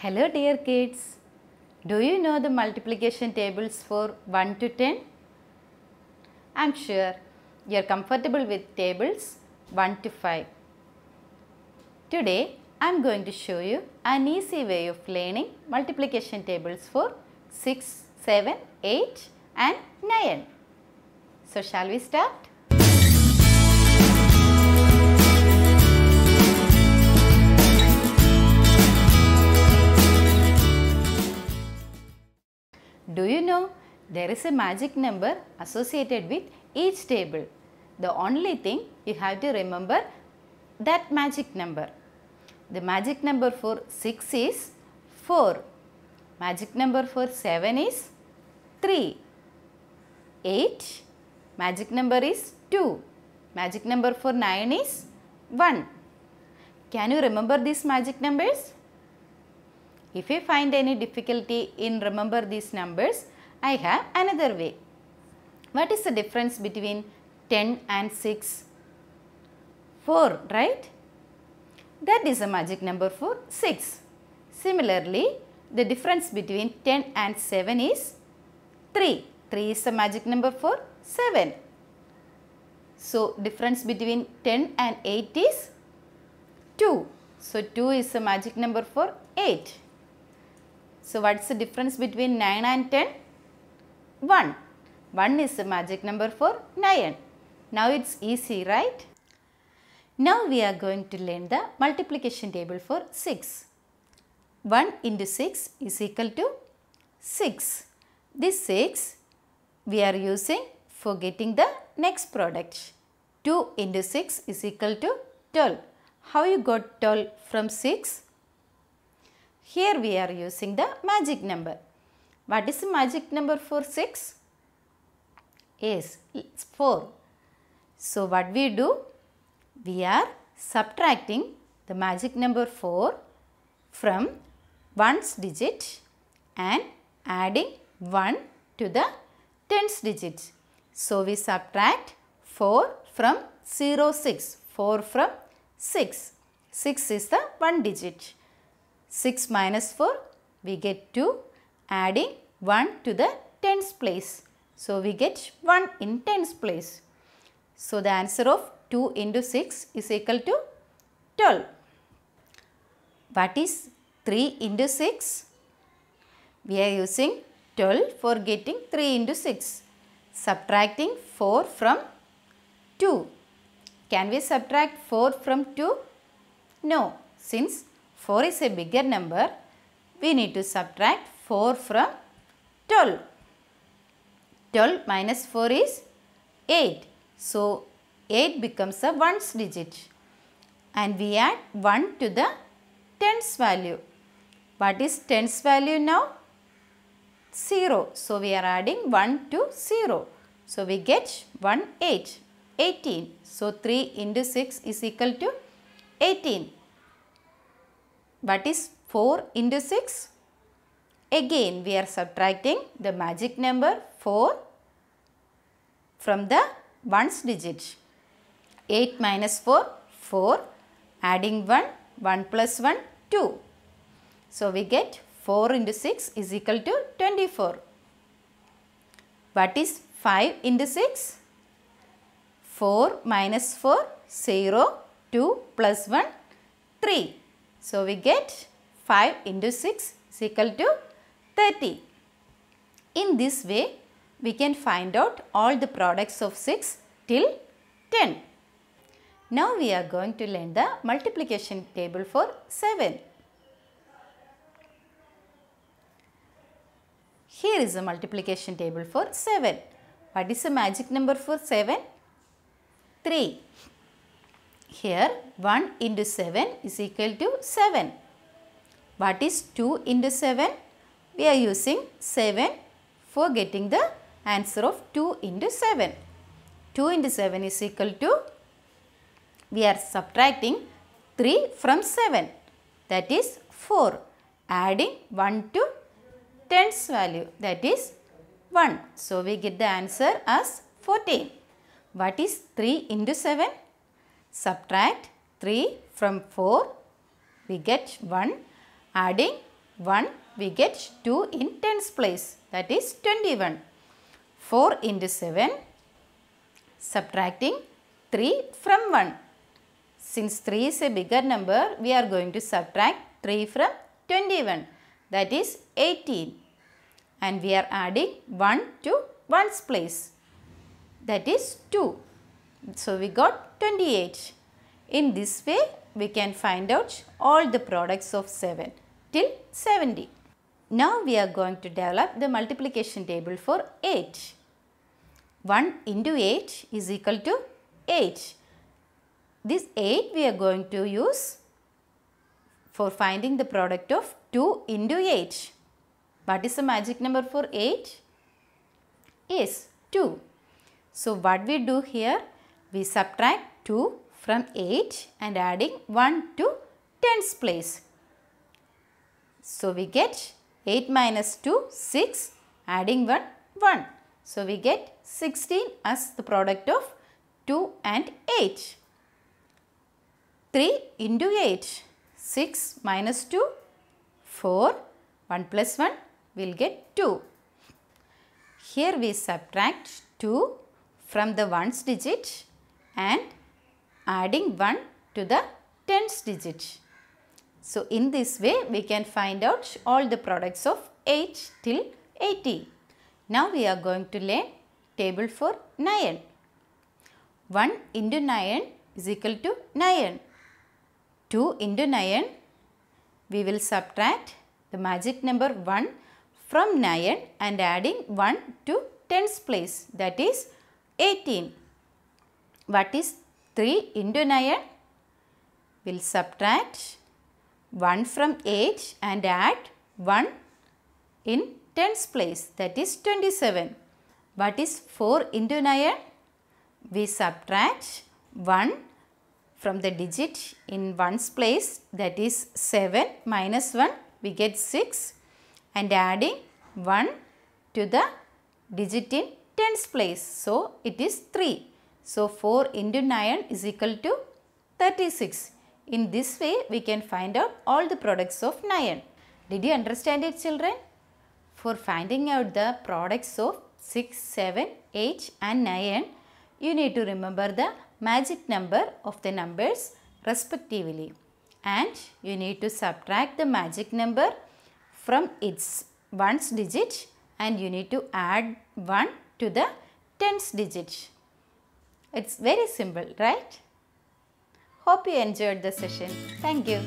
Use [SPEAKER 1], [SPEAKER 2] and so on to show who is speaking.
[SPEAKER 1] Hello dear kids, do you know the multiplication tables for 1 to 10? I am sure you are comfortable with tables 1 to 5. Today I am going to show you an easy way of learning multiplication tables for 6, 7, 8 and 9. So shall we start? Do you know there is a magic number associated with each table? The only thing you have to remember that magic number. The magic number for 6 is 4. Magic number for 7 is 3. 8. Magic number is 2. Magic number for 9 is 1. Can you remember these magic numbers? If you find any difficulty in remember these numbers, I have another way. What is the difference between 10 and 6? 4, right? That is a magic number for 6. Similarly, the difference between 10 and 7 is 3. 3 is the magic number for 7. So, difference between 10 and 8 is 2. So, 2 is the magic number for 8. So, what is the difference between 9 and 10? 1. 1 is the magic number for 9. Now, it is easy, right? Now, we are going to learn the multiplication table for 6. 1 into 6 is equal to 6. This 6 we are using for getting the next product. 2 into 6 is equal to 12. How you got 12 from 6? Here we are using the magic number. What is the magic number for 6? Yes, it's 4. So, what we do? We are subtracting the magic number 4 from 1's digit and adding 1 to the 10's digit. So, we subtract 4 from 0, 6. 4 from 6. 6 is the 1 digit. 6 minus 4, we get 2, adding 1 to the 10's place. So, we get 1 in 10's place. So, the answer of 2 into 6 is equal to 12. What is 3 into 6? We are using 12 for getting 3 into 6. Subtracting 4 from 2. Can we subtract 4 from 2? No, since 4 is a bigger number, we need to subtract 4 from 12. 12 minus 4 is 8. So, 8 becomes a 1's digit. And we add 1 to the 10's value. What is 10's value now? 0. So, we are adding 1 to 0. So, we get 18. So, 3 into 6 is equal to 18. What is 4 into 6? Again, we are subtracting the magic number 4 from the 1's digit. 8 minus 4, 4. Adding 1, 1 plus 1, 2. So, we get 4 into 6 is equal to 24. What is 5 into 6? 4 minus 4, 0, 2 plus 1, 3. So, we get 5 into 6 is equal to 30. In this way, we can find out all the products of 6 till 10. Now, we are going to learn the multiplication table for 7. Here is the multiplication table for 7. What is the magic number for 7? 3. Here 1 into 7 is equal to 7. What is 2 into 7? We are using 7 for getting the answer of 2 into 7. 2 into 7 is equal to, we are subtracting 3 from 7, that is 4, adding 1 to 10's value, that is 1. So, we get the answer as 14. What is 3 into 7? Subtract 3 from 4, we get 1, adding 1, we get 2 in tens place, that is 21. 4 into 7, subtracting 3 from 1. Since 3 is a bigger number, we are going to subtract 3 from 21, that is 18. And we are adding 1 to 1's place, that is 2. So we got 28. In this way, we can find out all the products of 7 till 70. Now we are going to develop the multiplication table for 8. 1 into 8 is equal to 8. This 8 we are going to use for finding the product of 2 into 8. What is the magic number for 8? Yes, 2. So what we do here? We subtract 2 from 8 and adding 1 to tens place. So we get 8 minus 2, 6, adding 1, 1. So we get 16 as the product of 2 and 8. 3 into 8, 6 minus 2, 4, 1 plus 1 will get 2. Here we subtract 2 from the ones digit and adding 1 to the tens digit. So in this way we can find out all the products of 8 till 80. Now we are going to learn table for 9. 1 into 9 is equal to 9. 2 into 9, we will subtract the magic number 1 from 9 and adding 1 to tens place, that is 18. What is 3 into 9? We will subtract 1 from 8 and add 1 in tens place, that is 27. What is 4 into 9? We subtract 1 from the digit in ones place, that is 7 minus 1, we get 6, and adding 1 to the digit in tens place. So it is 3. So 4 into 9 is equal to 36. In this way we can find out all the products of 9. Did you understand it, children? For finding out the products of 6, 7, 8 and 9, you need to remember the magic number of the numbers respectively, and you need to subtract the magic number from its ones digit and you need to add 1 to the tens digit. It's very simple, right? Hope you enjoyed the session. Thank you.